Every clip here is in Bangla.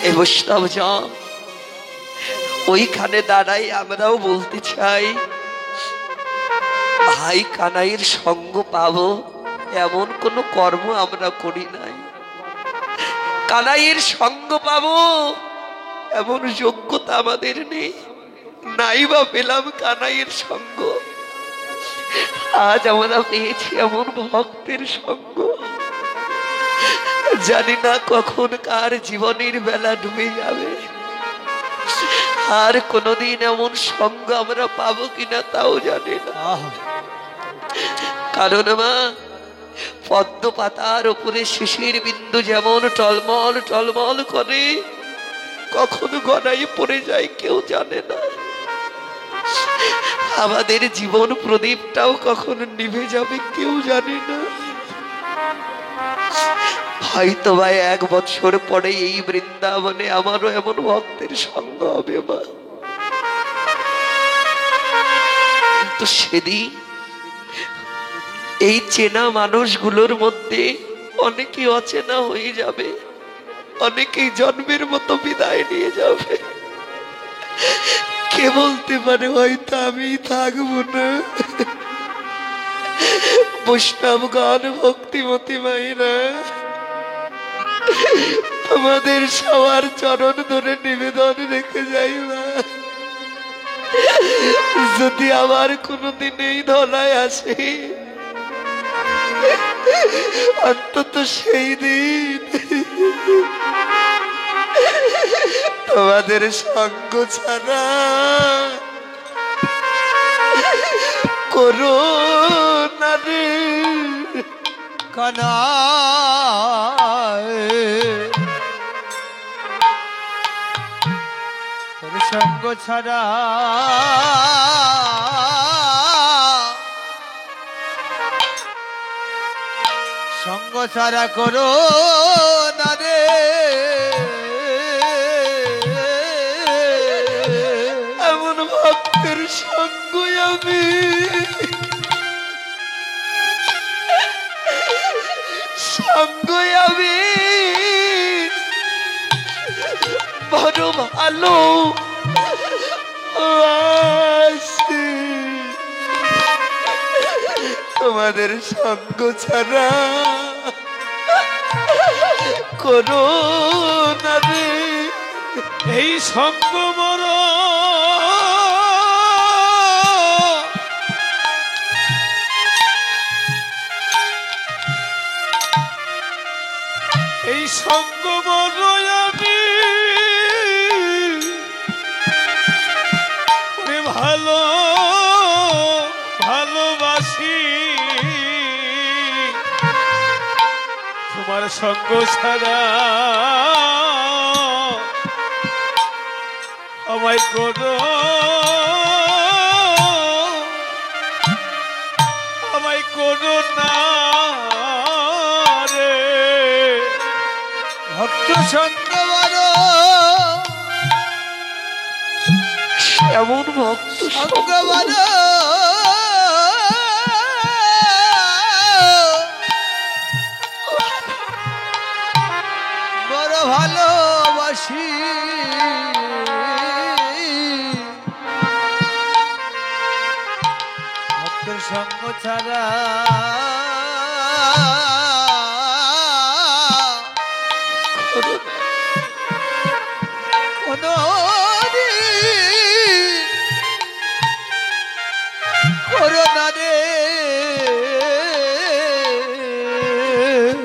এ বৈষ্ণব জন, ওইখানে দাঁড়াই আমরাও বলতে চাই, ভাই কানাইয়ের সঙ্গ পাবো এমন কোনো কর্ম আমরা করি নাই। কানাইয়ের সঙ্গ পাবো এমন যোগ্যতা আমাদের নেই, নাই বা পেলাম কানাইয়ের সঙ্গ। আজ আমরা পেয়েছি এমন ভক্তের সঙ্গ, জানি না কখন কার জীবনের বেলা ডুবে যাবে, আর কোনদিন এমন সঙ্গ আমরা পাবো কিনা তাও জানি না। কারণ মা, পদ্ম পাতার উপরে শিশির বিন্দু যেমন টলমল টলমল করে, কখন গড়াই পড়ে যায় কেউ জানে না। আমাদের জীবন প্রদীপটাও কখন নিভে যাবে কেউ জানে না। হয়তো ভাই 1 বছর পরে এই বৃন্দাবনে আমারও এমন ভক্তের সঙ্গ হবে মা। কিন্তু সেদিন এই চেনা মানুষগুলোর মধ্যে অনেকেই অচেনা হয়ে যাবে, অনেকেই জন্মের মতো বিদায় নিয়ে যাবে। কে বলতে পারে হয়তো আমি থাকবো না। বৈষ্ণবগণ, ভক্তিমতী মায়েরা, তোমাদের সবার চরণ ধরে নিবেদন রেখে যাই মা, যদি আবার কোনোদিন এই ধলায় আসে, অন্তত সেই দিন তোমাদের সঙ্গ ছাড়া করো না রে কানাই, তোর সঙ্গ ছাড়া সঙ্গ ছাড়া করো না রে। এমন ভক্তের সঙ্গ আমি বড় ভালো আছি। তোমাদের সঙ্গ ছাড়া করো না রে এই সঙ্গ বড়, এই সঙ্গ বড় আমি ভালো ভালোবাসি। তোমার সঙ্গ ছাড়া আমায় করো, আমায় করো না রে। ভক্ত সঙ্গ বড়, এমন ভক্ত সঙ্গ বড়, বড় ভালোবাসি। ভক্তের সঙ্গ ছাড়া কোনো করোনা রে।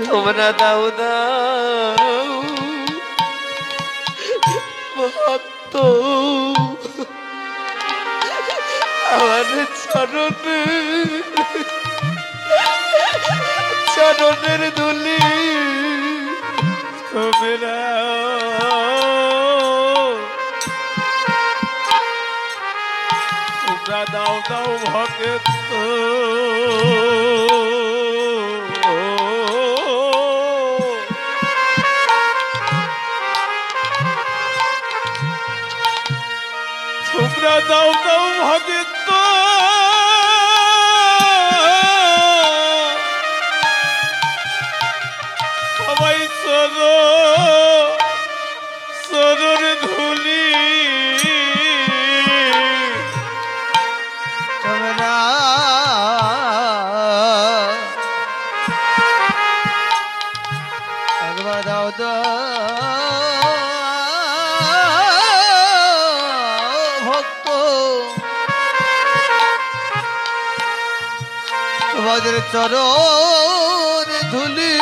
তোমরা দাও দাও ভক্ত আমার চরণের ধুলি তোমরা দাও দাও ভক্ত, তোমরা দাও দাও ভক্ত, সবাই চলো ভক্ত তোমাদের চরণ ধুলি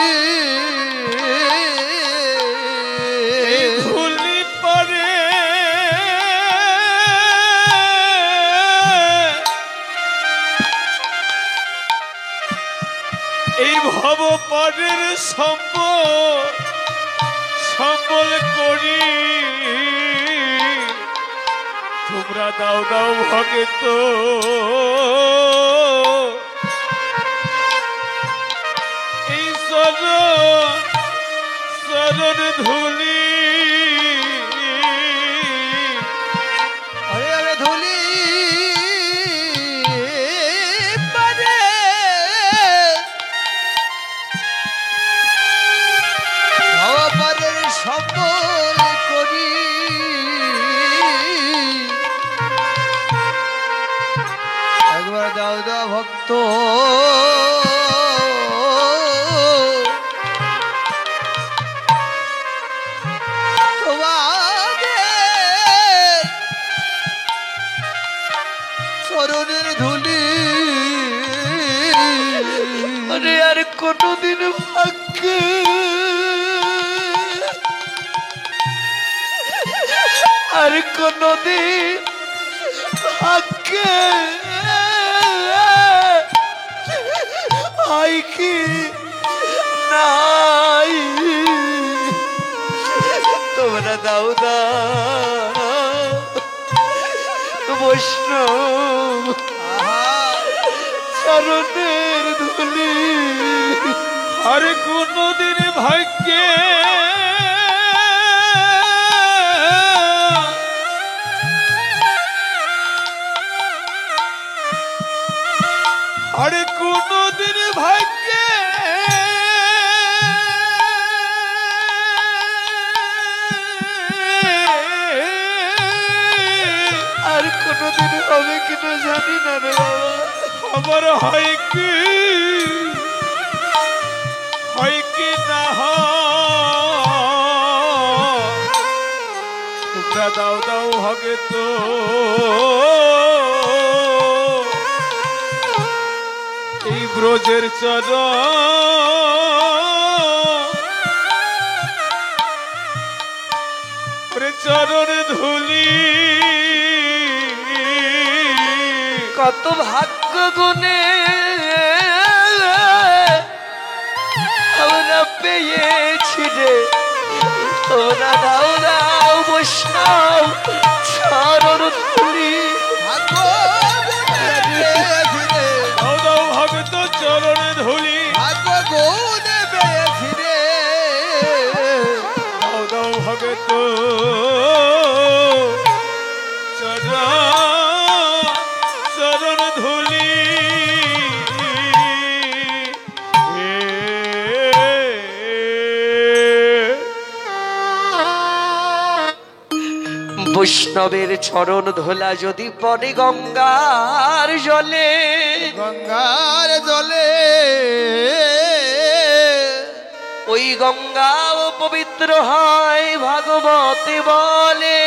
ধুলি পরে এই ভব পরের সম্বল করি তোমরা দাও দাও ভগত এই চরণ ধুলি ধুলি সম্বল করি একবার দাও দাও ভক্ত তোমাদের চরণের ধুলি আরে আর কোনদিন ভাগ্যে আর কোনদিন ভাগ্যে হয় কি নাই তোমরা দাও দাও বৈষ্ণব চরণের ধুলি আর কোনদিন ভাগ্যে আর কোনদিন ভাগ্যে আর কোনদিন হবে কিনা জানি না রে বাবা খবর হয় কি না তোমরা দাও দাও হবে তো এই ব্রজের চরণ ধুলি কত ভাগ্য গুণে আমরা পেয়েছি রে তোমরা দাও দাও বৈষ্ণব চরণ ধুলি দাও দাও হবে তো চরণ ধুলি দাও দাও হবে তো চরণ ধুলি বৈষ্ণবের চরণ ধোলা যদি পড়ে গঙ্গার জলে ওই গঙ্গাও পবিত্র হয় ভাগবতে বলে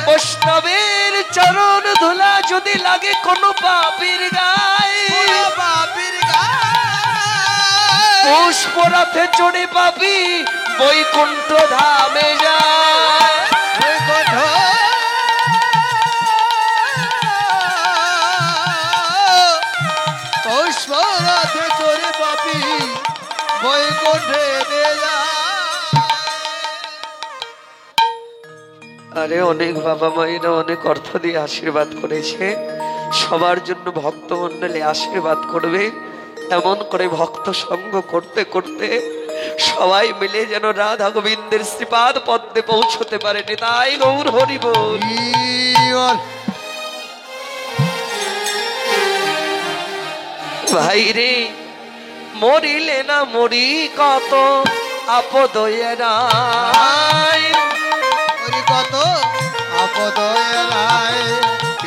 বৈষ্ণবের চরণ ধোলা যদি লাগে কোনো পাপীর গায়ে পুষ্পরথে চড়ে পাপি বৈকুণ্ঠ ধামে যায় পুষ্পরথে চড়ে পাপি বৈকুণ্ঠে আরে অনেক বাবা মায়েরা অনেক অর্থ দিয়ে আশীর্বাদ করেছে সবার জন্য ভক্তমণ্ডলী আশীর্বাদ করবে এমন করে ভক্ত সঙ্গ করতে করতে সবাই মিলে যেন রাধা গোবিন্দের শ্রীপাদ পদ্মে পৌঁছতে পারে তাই গৌর হরি বল ভাই রে মরিলে না মরি কত আপদ কত আপদ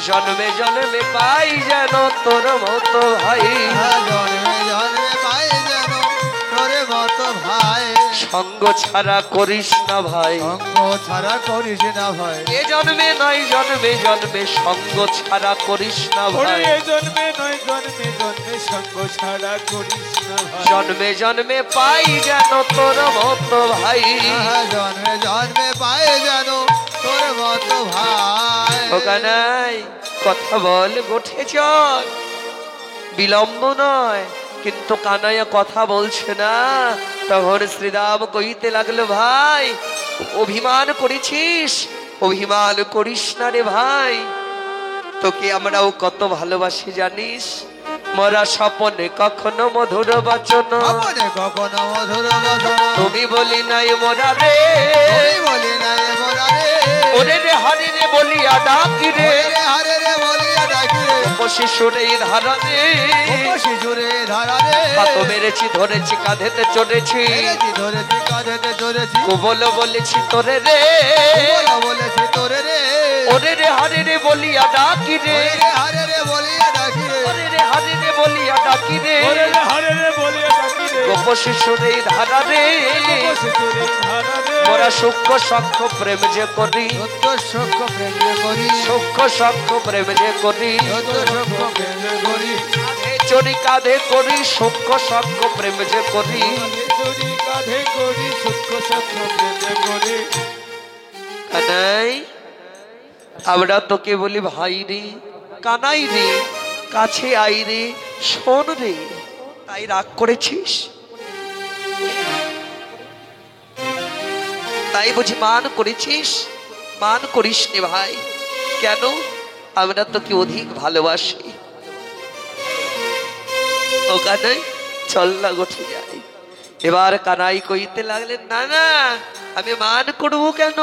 জন্মে জন্মে পাই যেন তোর মতো ভাই জন্মে জন্মে পাই যেন তোর মতো ভাই সঙ্গ ছাড়া করিস না ভাই সঙ্গ ছাড়া করিস না ভাই এ জন্মে নয় জন্মে জন্মে সঙ্গ ছাড়া করিস না ওরে ভাই এ জন্মে নয় জন্মে জন্মে সঙ্গ ছাড়া করিস না ভাই জন্মে জন্মে পাই যেন তোর মতো ভাই জন্মে জন্মে পায়ে যেন তোর মতো ভাই ও কানাই কথা বল গোঠে চল বিলম্ব নয় কিন্তু কানাইয়া কথা বলছে না তখন শ্রীরাম কইতে লাগলো ভাই অভিমান করেছিস অভিমান করিস না রে ভাই তোকে আমরাও কত ভালোবাসি জানিস মরা স্বপনে কখনো মধুর বচন আপনে কখনো মধুর বচন তুমি বলি নাই মোরা রে তুমি বলি না এ মোরা রে ওরে রে হরি রে বলিয়া ডাকি রে হারে রে বলিয়া ডাকি রে শিশুরে ধারা রে শিশুরে ধারা রে কত মেরেছি ধরেছি কাঁধেতে চড়েছি ধরেছি ধরেছি কাঁধেতে চড়েছি কুবল বলেছি তোরে রে বলা বলেছি তোরে রে ওরে রে হরে রে বলিয়া ডাকি রে হারে রে বলিয়া ডাকি রে ওরে রে হরে রে বলিয়া ডাকি রে ওরে রে হরে রে বলিয়া ডাকি রে গোপ শিশুরে ধারা রে শিশুরে ধারা রে মোরা সূক্ষ্ম সক্ষ প্রেম যে করি সত্য সক্ষ প্রেম যে করি সূক্ষ্ম সক্ষ প্রেম যে করি সত্য সক্ষ প্রেম যে করি চড়ি কাঁধে করি সূক্ষ্ম সক্ষ প্রেম যে করি চড়ি কাঁধে করি সূক্ষ্ম সক্ষ প্রেম করি কানাই আমরা তোকে বলি ভাই রে কানাই রে কাছে আই রে শোন রে তাই রাগ করেছিস তাই বুঝি মান করেছিস মান করিস নে ভাই কেন আমরা তোকে অধিক ভালোবাসি ও কানাই চল না গোঠে যাই এবার কানাই কইতে লাগলেন না না আমি মান করবো কেন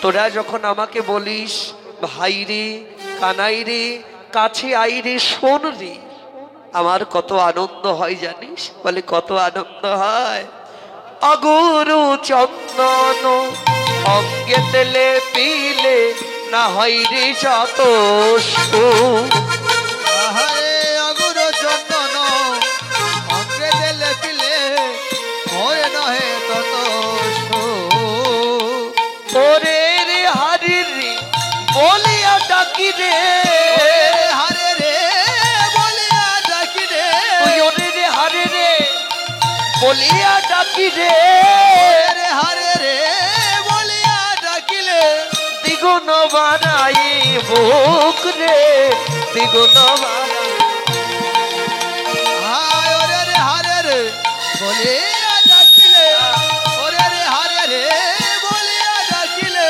তোরা যখন আমাকে বলিস ভাই রে কানাই রে কাছে আই রে শোন রে আমার কত আনন্দ হয় জানিস বলে কত আনন্দ হয় অগুরু চন্দন অঙ্গে তেলে পিলে না হয় রে যত সুখ আহারে অগুর চন্দন অঙ্গে দিলে পিলে হয় নহে তত ওরে রে হারি রে বলিয়া ডাকি রে হারে রে বলিয়া ডাকি রে তুই ওরে রে হারে রে বলিয়া ডাকি রে রে হারে রে বলিয়া ডাকিলে দ্বিগুণ বাড়াই বুক রে দ্বিগুণ বাড়াই হায় ওরে রে হারে রে বলিয়া ডাকিলে ওরে রে হারে রে বলিয়া ডাকিলে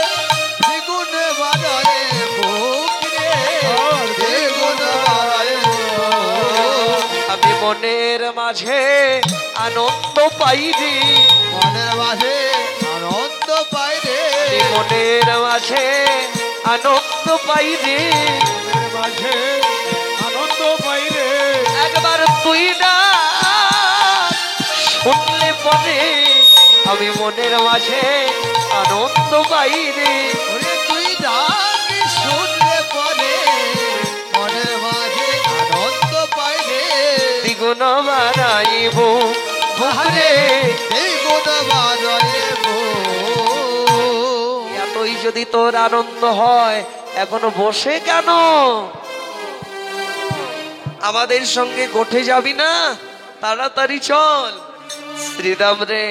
দ্বিগুণ বাড়ায় বুক রে দ্বিগুণ বাড়ায় বুক। আমি মনের মাঝে আনন্দ পাই রে মনের মাঝে আনন্দ পাই রে আমি মনের মাঝে আনন্দ পাই রে মনের মাঝে আনন্দ পাই রে একবার তুই না শুনলে পরে আমি মনের মাঝে আনন্দ পাই রে ওরে তুই ডাকি শুনলে পরে মনের মাঝে আনন্দ পাই রে দ্বিগুণ বাড়াইব বুকরে এই গুণ বাজারে এতই যদি তোর আনন্দ হয় এখনো বসে কেন আমাদের সঙ্গে গোঠে যাবি না তাড়াতাড়ি চল শ্রীরাম রে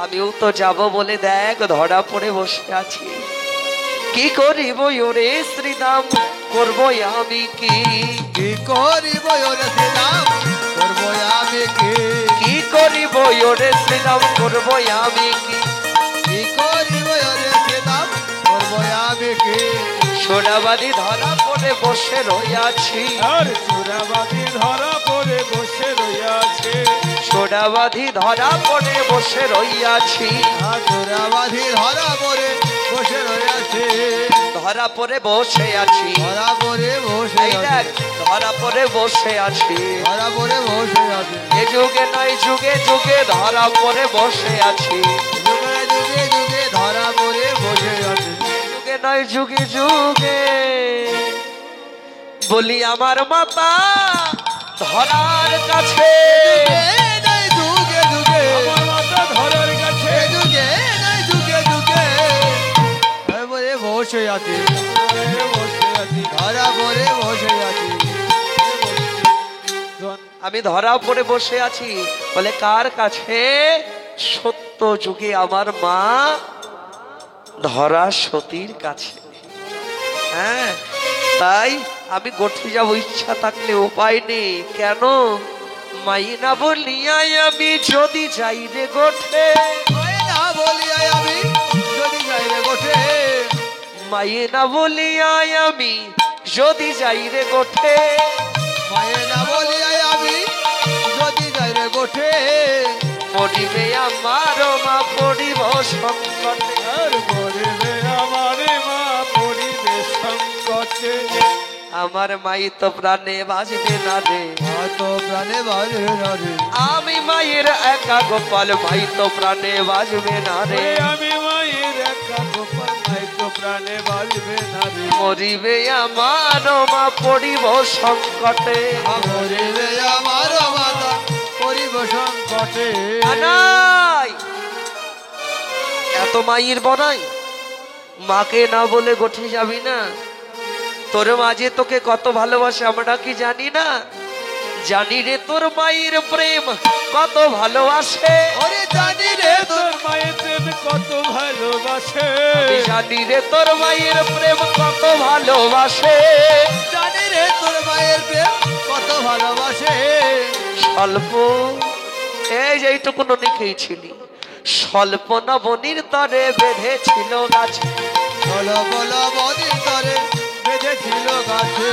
আমিও তো যাব বলে দেখ ধরা পড়ে বসে আছি কি করিব ওরে শ্রীরাম করবো আমি কি কি করিব ওরে শ্রীরাম করব আমি কি করিব ওরে শ্রীরাম করবো আমি কি কি করিব ওরে শ্রীরাম করব আমি কি সোনাবাদী ধরা পড়ে বসে রইয়াছি আর চোরাবাদী ধরা পড়ে বসে রইয়াছে সোনাবাদী ধরা পড়ে বসে রইয়াছি চোরাবাধি ধরা পড়ে বসে রয়েছে ধরা পড়ে বসে আছি ধরা পড়ে বসে এই আছে দেখ ধরা পড়ে বসে আছি ধরা পড়ে বসে আছে এ যুগে নয় যুগে যুগে ধরা পড়ে বসে আছি যুগে যুগে যুগে ধরা পড়ে বসে আছে যুগে নয় যুগে যুগে বলি আমার মাতা ধরার কাছে যুগে যুগে আমার মাতা আমি ধরা পড়ে বসে আছি। বলে কার কাছে? সত্য যুগে আমার মা ধরা সতীর কাছে। হ্যাঁ, তাই আমি গঠে যাব, ইচ্ছা থাকলে উপায় নেই। কেন? মাইনা বলিয়াই আমি যদি যাই রে গঠে, মাইনা বলিয়াই আমি যদি যাই রে গোঠে, মাইনা বলিয়াই আমি যদি যাই রে গঠে, মাইনা বলিয়াই আমি যদি যাই রে গোঠে, পড়িবে আমার মা পড়িব সংকটে। আর মরিবে আমার মা পড়িবে সংকটে। আমার মাই তো প্রাণে বাজবে না রে, এত প্রাণে বাজে না রে, আমি মায়ের একা গোপাল, ভাই তো প্রাণে বাজবে না রে। ওরে আমি মায়ের একা গোপাল, ভাই তো প্রাণে বাজবে না রে। মরিবে আমার মা পড়িব সংকটে। মরিবে আমার মাতা পরিব সংকটে। আনাই এত মায়ের বনাই, মাকে না বলে গঠে যাবি না? তোর মাঝে তোকে কত ভালোবাসে আমরা কি জানি না? জানি রে তোর মায়ের প্রেম কত ভালোবাসে, ওরে জানি রে তোর মায়ের প্রেম কত ভালোবাসে। আমি জানি রে তোর মায়ের প্রেম কত ভালোবাসে। জানি রে তোর মায়ের প্রেম কত ভালোবাসে। স্বল্প এই যে এইটুকু লিখেছিলি, স্বল্প নবনীর তরে বেঁধেছিল গাছে, বলো বলো বনির তরে বেঁধেছিল গাছে,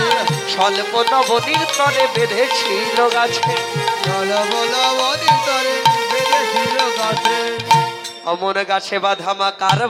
স্বল্প নবনীর তরে বেঁধেছিল গাছে। বলো বলো বনির তরে বেঁধেছিল গাছে। অমর গাছে বাঁধা মা কার